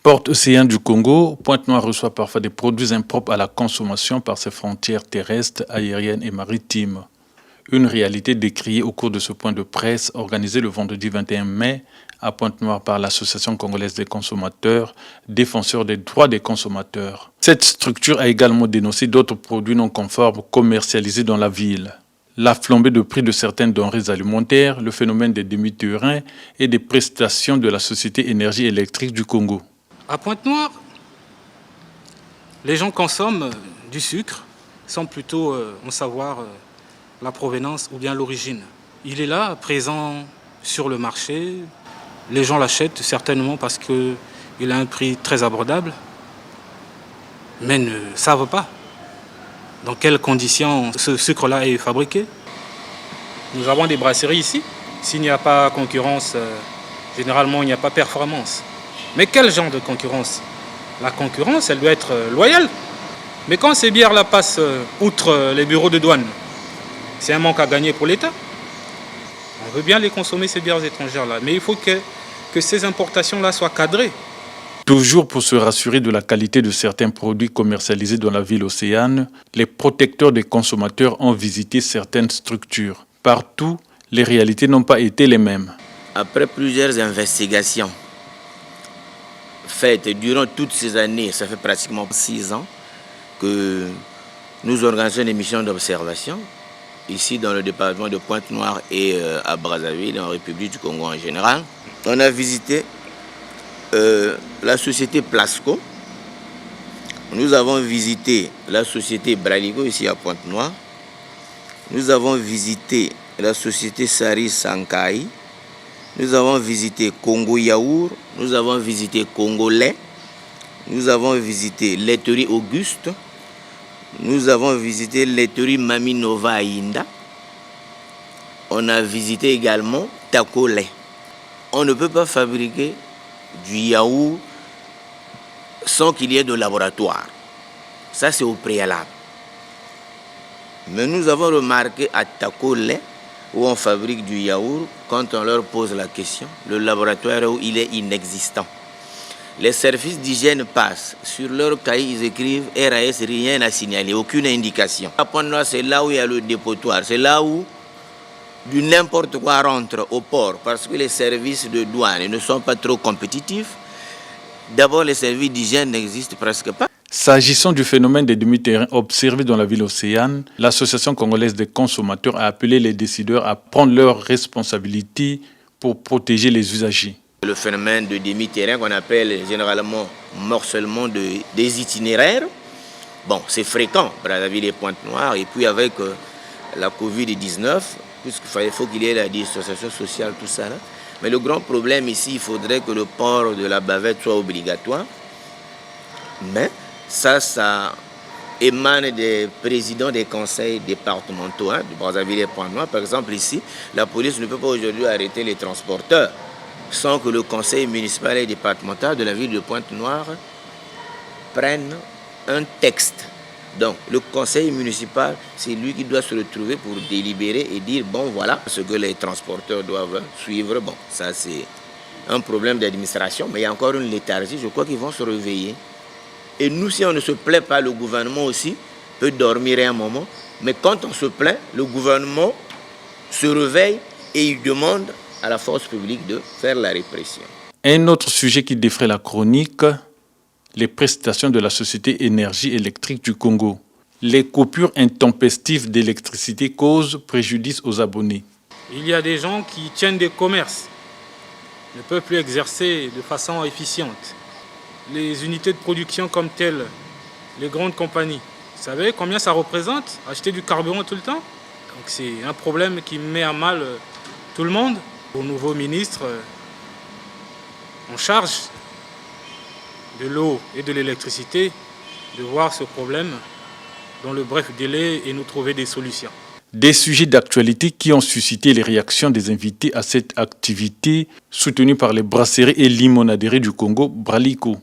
Porte océan du Congo, Pointe-Noire reçoit parfois des produits impropres à la consommation par ses frontières terrestres, aériennes et maritimes. Une réalité décriée au cours de ce point de presse organisé le vendredi 21 mai à Pointe-Noire par l'Association congolaise des consommateurs, défenseur des droits des consommateurs. Cette structure a également dénoncé d'autres produits non conformes commercialisés dans la ville. La flambée de prix de certaines denrées alimentaires, le phénomène des demi-terrains et des prestations de la Société Énergie électrique du Congo. À Pointe-Noire, les gens consomment du sucre sans plutôt en savoir la provenance ou bien l'origine. Il est là, présent sur le marché. Les gens l'achètent certainement parce qu'il a un prix très abordable, mais ne savent pas dans quelles conditions ce sucre-là est fabriqué. Nous avons des brasseries ici. S'il n'y a pas concurrence, généralement il n'y a pas performance. Mais quel genre de concurrence? La concurrence, elle doit être loyale. Mais quand ces bières-là passent outre les bureaux de douane, c'est un manque à gagner pour l'État. On veut bien les consommer, ces bières étrangères-là, mais il faut que ces importations-là soient cadrées. Toujours pour se rassurer de la qualité de certains produits commercialisés dans la ville océane, les protecteurs des consommateurs ont visité certaines structures. Partout, les réalités n'ont pas été les mêmes. Après plusieurs investigations faites durant toutes ces années, ça fait pratiquement 6 ans que nous organisons une mission d'observation ici dans le département de Pointe-Noire et à Brazzaville, en République du Congo en général. On a visité la société Plasco. Nous avons visité la société Braligo ici à Pointe-Noire. Nous avons visité la société Sari Sankai. Nous avons visité Congo Yaourt. Nous avons visité Congo Lait. Nous avons visité laiterie Auguste. Nous avons visité laiterie Mami Nova à Inda. On a visité également Taco Lait. On ne peut pas fabriquer du yaourt sans qu'il y ait de laboratoire. Ça, c'est au préalable. Mais nous avons remarqué à Taco Lait, où on fabrique du yaourt, quand on leur pose la question, le laboratoire où il est inexistant. Les services d'hygiène passent. Sur leur cahier, ils écrivent RAS, rien à signaler, aucune indication. À Pointe-Noire, c'est là où il y a le dépotoir. C'est là où du n'importe quoi rentre au port parce que les services de douane ne sont pas trop compétitifs. D'abord, les services d'hygiène n'existent presque pas. S'agissant du phénomène des demi-terrains observé dans la ville océane, l'Association congolaise des consommateurs a appelé les décideurs à prendre leurs responsabilités pour protéger les usagers. Le phénomène de demi-terrain qu'on appelle généralement morcellement des itinéraires, bon, c'est fréquent, Brazzaville et Pointe-Noire, et puis avec la Covid-19, puisqu'il faut qu'il y ait la distanciation sociale, tout ça là. Mais le grand problème ici, il faudrait que le port de la bavette soit obligatoire. Mais ça émane des présidents des conseils départementaux de Brazzaville et Pointe-Noire. Par exemple, ici, la police ne peut pas aujourd'hui arrêter les transporteurs sans que le conseil municipal et départemental de la ville de Pointe-Noire prenne un texte. Donc, le conseil municipal, c'est lui qui doit se retrouver pour délibérer et dire, bon, voilà ce que les transporteurs doivent suivre. Bon, ça, c'est un problème d'administration, mais il y a encore une léthargie. Je crois qu'ils vont se réveiller. Et nous, si on ne se plaît pas, le gouvernement aussi peut dormir un moment. Mais quand on se plaint, le gouvernement se réveille et il demande à la force publique de faire la répression. Un autre sujet qui défraie la chronique, les prestations de la Société Énergie électrique du Congo. Les coupures intempestives d'électricité causent préjudice aux abonnés. Il y a des gens qui tiennent des commerces, ne peuvent plus exercer de façon efficiente. Les unités de production comme telles, les grandes compagnies, vous savez combien ça représente, acheter du carburant tout le temps? Donc c'est un problème qui met à mal tout le monde. Au nouveau ministre en charge de l'eau et de l'électricité, de voir ce problème dans le bref délai et nous trouver des solutions. Des sujets d'actualité qui ont suscité les réactions des invités à cette activité soutenue par les brasseries et limonaderies du Congo, Bralico.